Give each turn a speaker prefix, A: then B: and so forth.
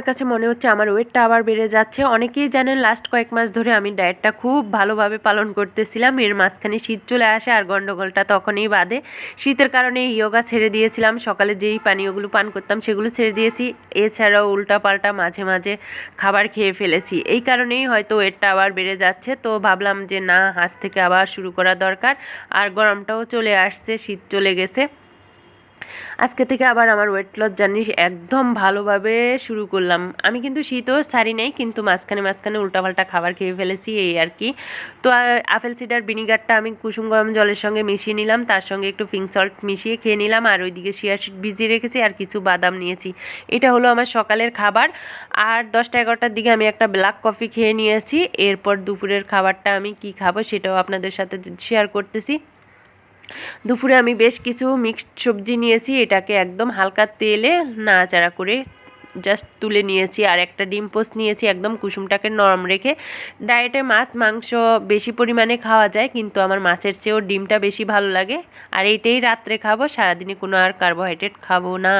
A: কাছে মনে হচ্ছে আমার ওয়েটটা আবার বেড়ে যাচ্ছে। অনেকেই জানেন লাস্ট কয়েক মাস ধরে আমি ডায়েটটা খুব ভালোভাবে পালন করতেছিলাম। এর মাঝখানে শীত চলে আসে আর গন্ডগোলটা তখনই বাধে। শীতের কারণে ইয়োগা ছেড়ে দিয়েছিলাম, সকালে যেই পানীয়গুলো পান করতাম সেগুলো ছেড়ে দিয়েছি। এছাড়াও উল্টাপাল্টা মাঝে মাঝে খাবার খেয়ে ফেলেছি, এই কারণেই হয়তো ওয়েটটা আবার বেড়ে যাচ্ছে। তো ভাবলাম যে না, আজ থেকে আবার শুরু করা দরকার। আর গরমটাও চলে আসছে, শীত চলে গেছে। আজকে থেকে আবার আমার ওয়েট লস জার্নি একদম ভালোভাবে শুরু করলাম। আমি কিন্তু শীতও ছাড়ি নাই, কিন্তু মাঝখানে উল্টাপাল্টা খাবার খেয়ে ফেলেছি, এই আর কি। তো আপেল সিডার ভিনিগারটা আমি কুসুম গরম জলের সঙ্গে মিশিয়ে নিলাম, তার সঙ্গে একটু পিঙ্ক সল্ট মিশিয়ে খেয়ে নিলাম। আর ওইদিকে চিয়া সিড ভিজিয়ে রেখেছি আর কিছু বাদাম নিয়েছি। এটা হলো আমার সকালের খাবার। আর 10টা-11টার দিকে আমি একটা ব্ল্যাক কফি খেয়ে নিয়েছি। এরপর দুপুরের খাবারটা আমি কি খাবো সেটাও আপনাদের সাথে শেয়ার করতেছি। দুপুরে আমি বেশ কিছু মিক্সড সবজি নিয়েছি, এটাকে একদম হালকা তেলে নাড়াচাড়া করে জাস্ট তুলে নিয়েছি। আর একটা ডিম পোস্ট নিয়েছি, একদম কুসুমটাকে নরম রেখে। ডায়েটে মাছ মাংস বেশি পরিমাণে খাওয়া যায়, কিন্তু আমার মাছের চেয়েও ডিমটা বেশি ভালো লাগে। আর এইটাই রাত্রে খাবো, সারাদিনে কোনো আর কার্বোহাইড্রেট খাবো না।